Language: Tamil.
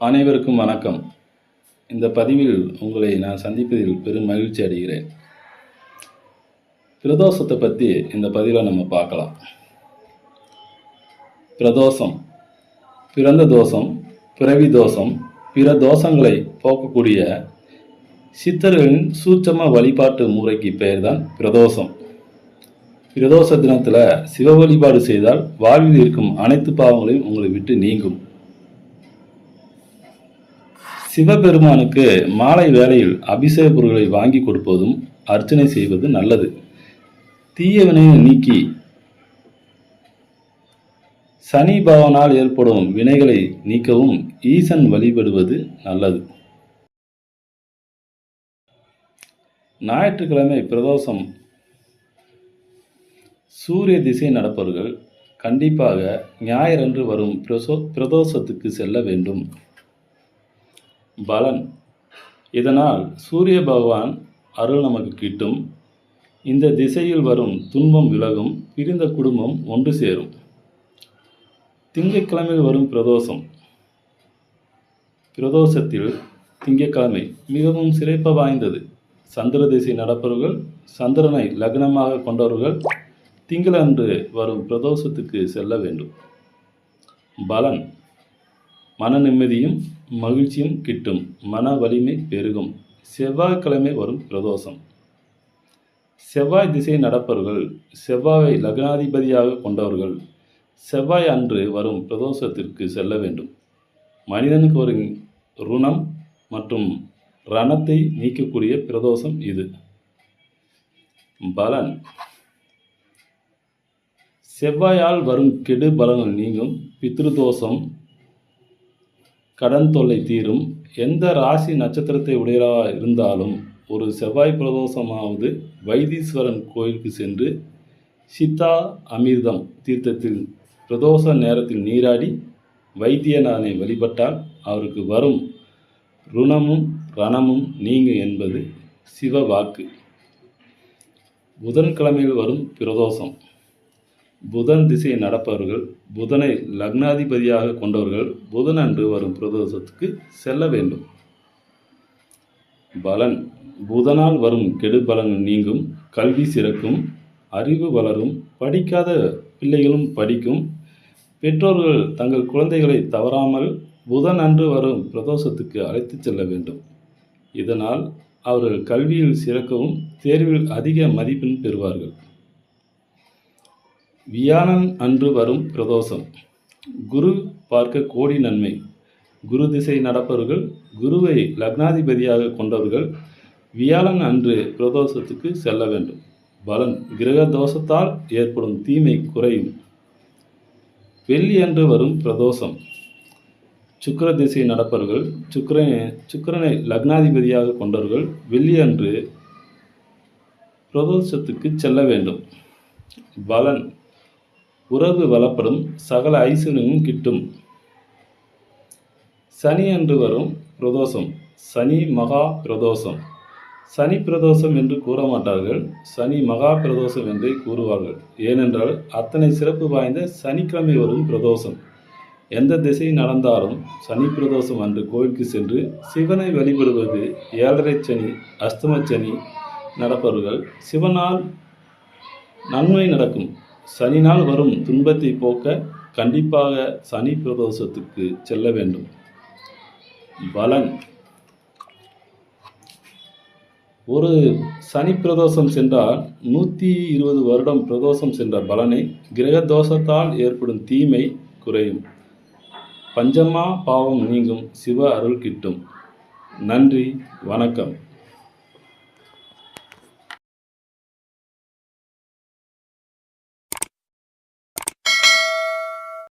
அனைவருக்கும் வணக்கம். இந்த பதிவில் உங்களை நான் சந்திப்பதில் பெரும் மகிழ்ச்சி அடைகிறேன். பிரதோஷத்தை பற்றி இந்த பதிவில் நம்ம பார்க்கலாம். பிரதோஷம், பிறந்த தோஷம், பிறவி தோஷம், பிற தோஷங்களை போக்கக்கூடிய சித்தர்களின் சூட்சம வழிபாட்டு முறைக்கு பெயர்தான் பிரதோஷம். பிரதோஷ தினத்தில் சிவ வழிபாடு செய்தால் வாழ்வில் இருக்கும் அனைத்து பாவங்களையும் உங்களை விட்டு நீங்கும். சிவபெருமானுக்கு மாலை வேளையில் அபிஷேக பொருட்களை வாங்கி கொடுப்பதும் அர்ச்சனை செய்வது நல்லது. தீய வினையை நீக்கி சனி பகவானால் ஏற்படும் வினைகளை நீக்கவும் ஈசன் வழிபடுவது நல்லது. ஞாயிற்றுக்கிழமை பிரதோஷம் சூரிய திசை நடப்பவர்கள் கண்டிப்பாக ஞாயிறன்று வரும் பிரதோஷத்துக்கு செல்ல வேண்டும். பலன், இதனால் சூரிய பகவான் அருள் நமக்கு கிட்டும். இந்த திசையில் வரும் துன்பம் விலகும். பிரிந்த குடும்பம் ஒன்று சேரும். திங்கட்கிழமையில் வரும் பிரதோஷம். பிரதோஷத்தில் திங்கட்கிழமை மிகவும் சிறப்பு வாய்ந்தது. சந்திர திசை நடப்பவர்கள், சந்திரனை லக்னமாக கொண்டவர்கள் திங்களன்று வரும் பிரதோஷத்துக்கு செல்ல வேண்டும். பலன், மன நிம்மதியும் மகிழ்ச்சியும் கிட்டும். மன வலிமை பெருகும். செவ்வாய்க்கிழமை வரும் பிரதோஷம். செவ்வாய் திசை நடப்பவர்கள், செவ்வாயை லக்னாதிபதியாக கொண்டவர்கள் செவ்வாய் அன்று வரும் பிரதோஷத்திற்கு செல்ல வேண்டும். மனிதனுக்கு வரும் ருணம் மற்றும் ரணத்தை நீக்கக்கூடிய பிரதோஷம் இது. பலன், செவ்வாயால் வரும் கெடு பலன்கள் நீங்கும். பித்ருதோஷம், கடன் தொல்லை தீரும். எந்த ராசி நட்சத்திரத்தை உடையவராக இருந்தாலும் ஒரு செவ்வாய் பிரதோஷமாவது வைத்தீஸ்வரன் கோயிலுக்கு சென்று சித்தா அமிர்தம் தீர்த்தத்தில் பிரதோஷ நேரத்தில் நீராடி வைத்தியநாதனை வழிபட்டால் அவருக்கு வரும் ருணமும் ரணமும் நீங்கும் என்பது சிவ வாக்கு. புதன்கிழமையில் வரும் பிரதோஷம். புதன் திசை நடப்பவர்கள், புதனை லக்னாதிபதியாக கொண்டவர்கள் புதன் அன்று வரும் பிரதோஷத்துக்கு செல்ல வேண்டும். பலன், புதனால் வரும் கெடு பலன்கள் நீங்கும். கல்வி சிறக்கும். அறிவு வளரும். படிக்காத பிள்ளைகளும் படிக்கும். பெற்றோர்கள் தங்கள் குழந்தைகளை தவறாமல் புதன் அன்று வரும் பிரதோஷத்துக்கு அழைத்து செல்ல வேண்டும். இதனால் அவர்கள் கல்வியில் சிறக்கவும் தேர்வில் அதிக மதிப்பெண் பெறுவார்கள். வியாழன் அன்று வரும் பிரதோஷம். குரு பார்க்க கோடி நன்மை. குரு திசை நடப்பவர்கள், குருவை லக்னாதிபதியாக கொண்டவர்கள் வியாழன் அன்று பிரதோஷத்துக்கு செல்ல வேண்டும். பலன், கிரக தோஷத்தால் ஏற்படும் தீமை குறையும். வெள்ளி அன்று வரும் பிரதோஷம். சுக்கிர திசை நடப்பவர்கள், சுக்கிரனை லக்னாதிபதியாக கொண்டவர்கள் வெள்ளி அன்று பிரதோஷத்துக்கு செல்ல வேண்டும். பலன், உறவு வளப்படும். சகல ஐஸ்வர்யமும் கிட்டும். சனி அன்று வரும் பிரதோஷம். சனி மகா பிரதோஷம். சனி பிரதோஷம் என்று கூற மாட்டார்கள், சனி மகா பிரதோஷம் என்றே கூறுவார்கள். ஏனென்றால் அத்தனை சிறப்பு வாய்ந்த சனிக்கிழமை வரும் பிரதோஷம். எந்த திசை நடந்தாலும் சனி பிரதோஷம் அன்று கோயிலுக்கு சென்று சிவனை வழிபடுவது. 7.5 சனி, அஷ்டம சனி நடப்பவர்கள் சிவனால் நன்மை நடக்கும். சனினால் வரும் துன்பத்தை போக்க கண்டிப்பாக சனி பிரதோஷத்துக்கு செல்ல வேண்டும். பலன், ஒரு சனி பிரதோஷம் சென்றால் 120 வருடம் பிரதோஷம் சென்ற பலனை கிரக தோஷத்தால் ஏற்படும் தீமை குறையும். பஞ்சமா பாவம் நீங்கும். சிவ அருள் கிட்டும். நன்றி, வணக்கம்.